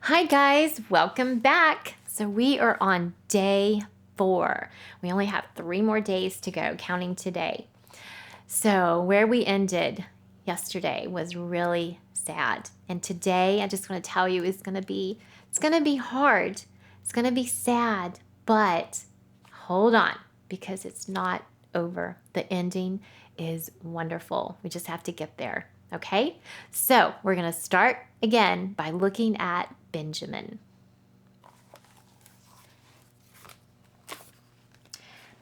Hi guys, welcome back. So we are on day 4. We only have 3 more days to go, counting today. So where we ended yesterday was really sad. And today I just want to tell you it's going to be hard. It's going to be sad, but hold on because it's not over. The ending is wonderful. We just have to get there. Okay? So we're going to start again by looking at Benjamin.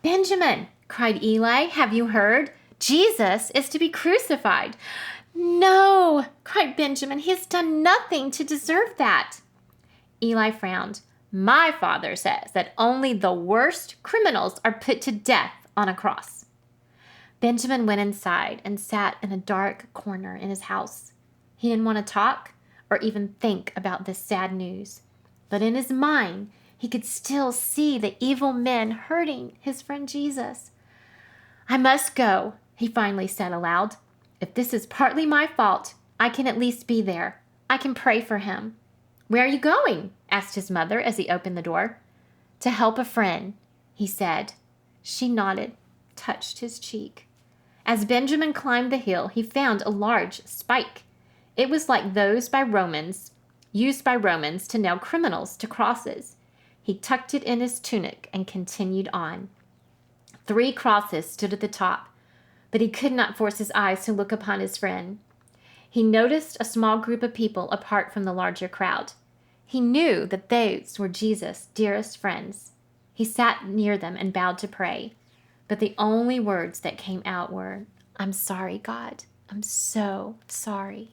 Benjamin, cried Eli, have you heard? Jesus is to be crucified. No, cried Benjamin, he has done nothing to deserve that. Eli frowned. My father says that only the worst criminals are put to death on a cross. Benjamin went inside and sat in a dark corner in his house. He didn't want to talk or even think about this sad news. But in his mind, he could still see the evil men hurting his friend Jesus. I must go, he finally said aloud. If this is partly my fault, I can at least be there. I can pray for him. Where are you going? Asked his mother as he opened the door. To help a friend, he said. She nodded, touched his cheek. As Benjamin climbed the hill, he found a large spike. It was like those used by Romans to nail criminals to crosses. He tucked it in his tunic and continued on. 3 crosses stood at the top, but he could not force his eyes to look upon his friend. He noticed a small group of people apart from the larger crowd. He knew that those were Jesus' dearest friends. He sat near them and bowed to pray, but the only words that came out were, I'm sorry, God. I'm so sorry.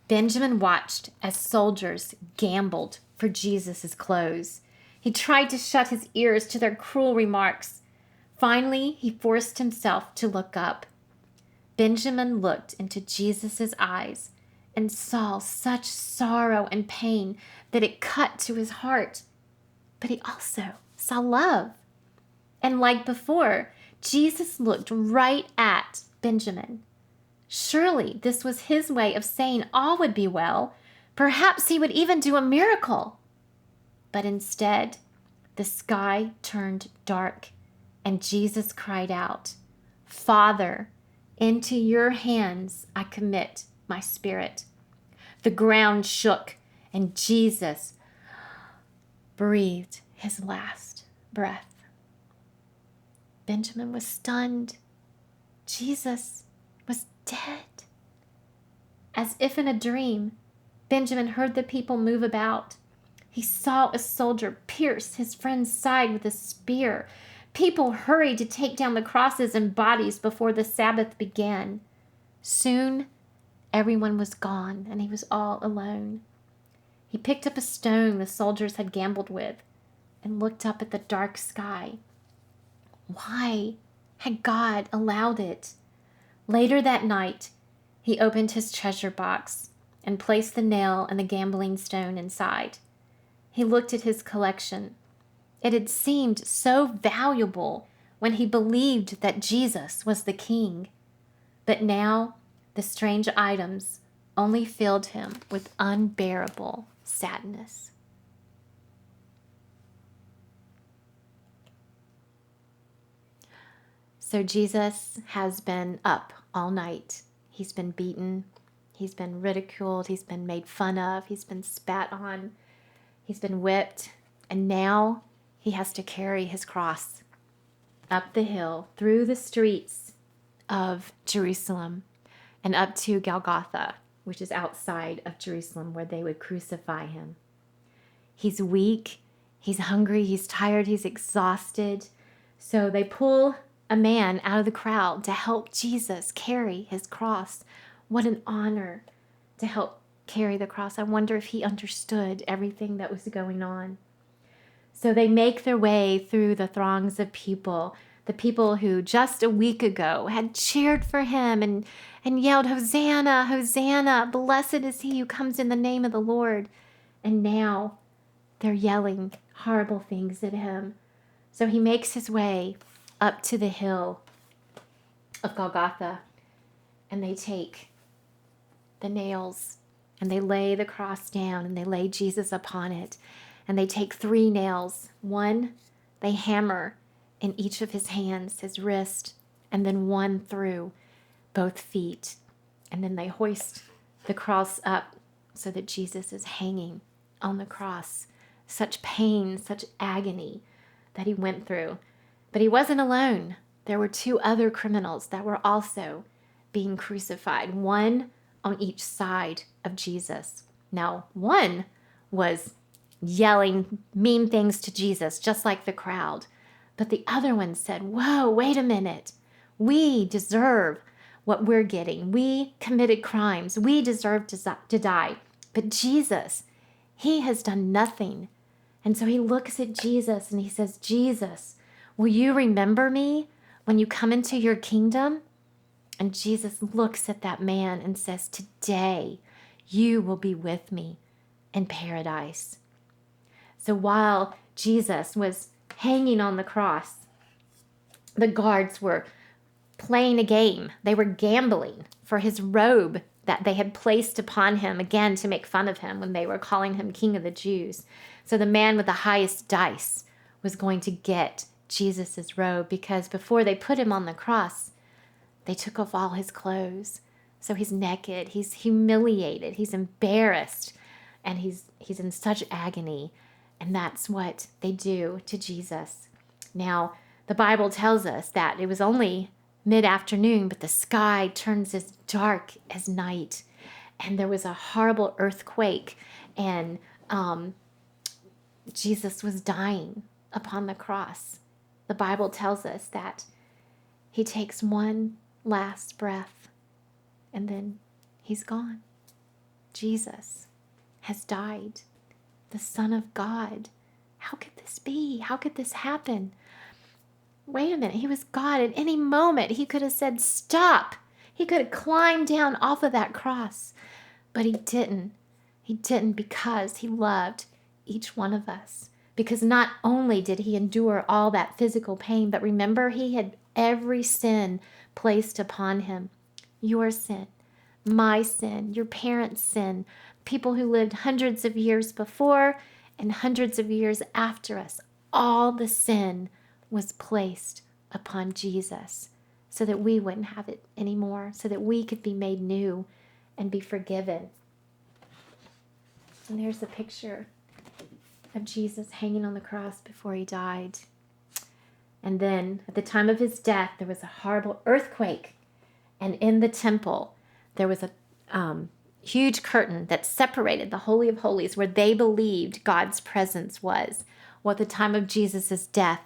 Benjamin watched as soldiers gambled for Jesus' clothes. He tried to shut his ears to their cruel remarks. Finally, he forced himself to look up. Benjamin looked into Jesus' eyes and saw such sorrow and pain that it cut to his heart. But he also saw love. And like before, Jesus looked right at Benjamin. Surely this was his way of saying all would be well. Perhaps he would even do a miracle. But instead, the sky turned dark, and Jesus cried out, Father, into your hands I commit my spirit. The ground shook, and Jesus breathed his last breath. Benjamin was stunned. Jesus was dead. As if in a dream, Benjamin heard the people move about. He saw a soldier pierce his friend's side with a spear. People hurried to take down the crosses and bodies before the Sabbath began. Soon, everyone was gone, and he was all alone. He picked up a stone the soldiers had gambled with and looked up at the dark sky. Why had God allowed it? Later that night, he opened his treasure box and placed the nail and the gambling stone inside. He looked at his collection. It had seemed so valuable when he believed that Jesus was the king. But now, the strange items only filled him with unbearable sadness. So Jesus has been up all night. He's been beaten. He's been ridiculed. He's been made fun of. He's been spat on. He's been whipped. And now he has to carry his cross up the hill, through the streets of Jerusalem, and up to Golgotha, which is outside of Jerusalem, where they would crucify him. He's weak. He's hungry. He's tired. He's exhausted. So they pull a man out of the crowd to help Jesus carry his cross. What an honor to help carry the cross. I wonder if he understood everything that was going on. So they make their way through the throngs of people, the people who just a week ago had cheered for him and yelled, Hosanna, Hosanna, blessed is he who comes in the name of the Lord. And now they're yelling horrible things at him. So he makes his way up to the hill of Golgotha, and they take the nails And they lay the cross down and they lay Jesus upon it. And they take 3 nails. One, they hammer in each of his hands, his wrist, and then one through both feet. And then they hoist the cross up so that Jesus is hanging on the cross. Such pain, such agony that he went through. But he wasn't alone. There were 2 other criminals that were also being crucified, one on each side of Jesus. Now, one was yelling mean things to Jesus, just like the crowd. But the other one said, whoa, wait a minute. We deserve what we're getting. We committed crimes. We deserve to die. But Jesus, he has done nothing. And so he looks at Jesus and he says, Jesus, will you remember me when you come into your kingdom? And Jesus looks at that man and says, today you will be with me in paradise. So while Jesus was hanging on the cross, the guards were playing a game. They were gambling for his robe that they had placed upon him, again, to make fun of him when they were calling him King of the Jews. So the man with the highest dice was going to get Jesus's robe, because before they put him on the cross, they took off all his clothes. So he's naked, he's humiliated, he's embarrassed, and he's in such agony. And that's what they do to Jesus. Now, the Bible tells us that it was only mid-afternoon, but the sky turns as dark as night. And there was a horrible earthquake, and Jesus was dying upon the cross. The Bible tells us that he takes one last breath, and then he's gone. Jesus has died, the Son of God. How could this be? How could this happen? Wait a minute, he was God. At any moment, he could have said, stop. He could have climbed down off of that cross, but he didn't. He didn't, because he loved each one of us. Because not only did he endure all that physical pain, but remember, he had every sin placed upon him. Your sin, my sin, your parents' sin, people who lived hundreds of years before and hundreds of years after us. All the sin was placed upon Jesus so that we wouldn't have it anymore, so that we could be made new and be forgiven. And there's a picture of Jesus hanging on the cross before he died. And then at the time of his death, there was a horrible earthquake. And in the temple, there was a huge curtain that separated the Holy of Holies, where they believed God's presence was. Well, at the time of Jesus' death,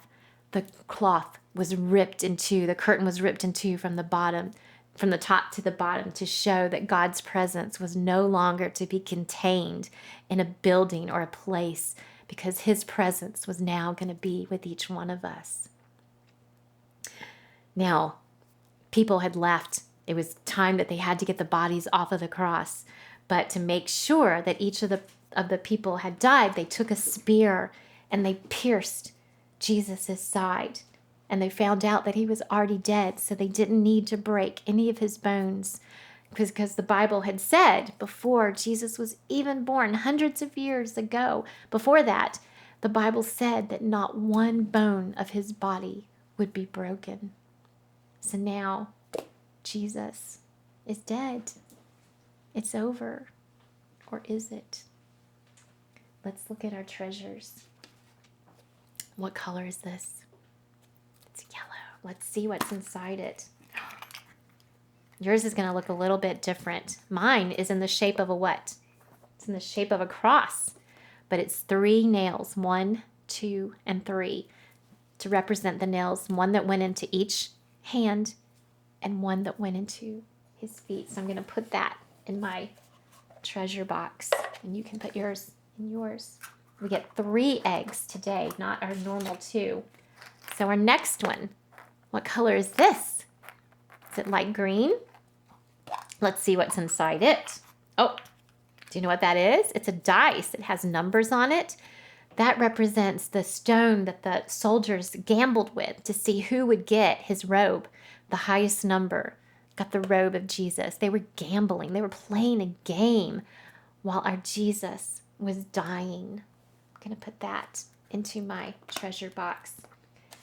the cloth was ripped in two. The curtain was ripped in two from the top to the bottom, to show that God's presence was no longer to be contained in a building or a place, because his presence was now going to be with each one of us. Now, people had left. It was time that they had to get the bodies off of the cross. But to make sure that each of the people had died, they took a spear and they pierced Jesus' side. And they found out that he was already dead, so they didn't need to break any of his bones, because the Bible had said before Jesus was even born, hundreds of years ago, before that, the Bible said that not one bone of his body would be broken. So now Jesus is dead. It's over. Or is it? Let's look at our treasures. What color is this? It's yellow. Let's see what's inside it. Yours is going to look a little bit different. Mine is in the shape of a what? It's in the shape of a cross. But it's 3 nails, 1, 2, and 3, to represent the nails. One that went into each hand and one that went into his feet. So I'm going to put that in my treasure box, and you can put yours in yours. We get 3 eggs today, not our normal 2. So our next one, what color is this? Is it light green? Let's see what's inside it. Oh, do you know what that is? It's a dice. It has numbers on it. That represents the stone that the soldiers gambled with to see who would get his robe. The highest number got the robe of Jesus. They were gambling. They were playing a game. while our Jesus was dying. I'm going to put that into my treasure box.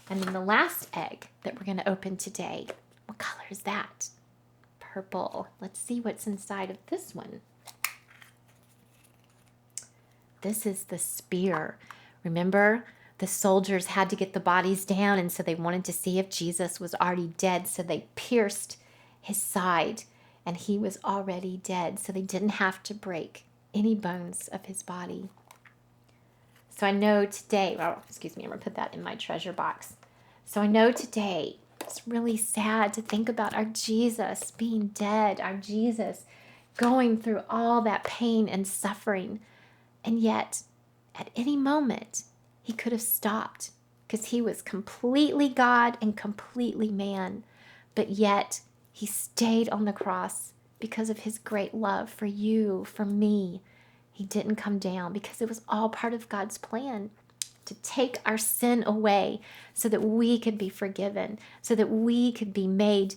And then the last egg that we're going to open today, what color is that? Purple. Let's see what's inside of this one. This is the spear. Remember, the soldiers had to get the bodies down, and so they wanted to see if Jesus was already dead, so they pierced his side, and he was already dead, so they didn't have to break any bones of his body. So I know today, I'm going to put that in my treasure box. So I know today it's really sad to think about our Jesus being dead, our Jesus going through all that pain and suffering. And yet, at any moment, he could have stopped because he was completely God and completely man. But yet, he stayed on the cross because of his great love for you, for me. He didn't come down because it was all part of God's plan to take our sin away so that we could be forgiven, so that we could be made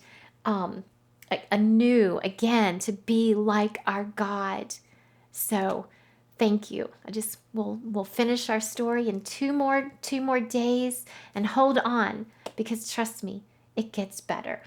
anew again, to be like our God. So thank you. We'll finish our story in two more days, and hold on, because trust me, it gets better.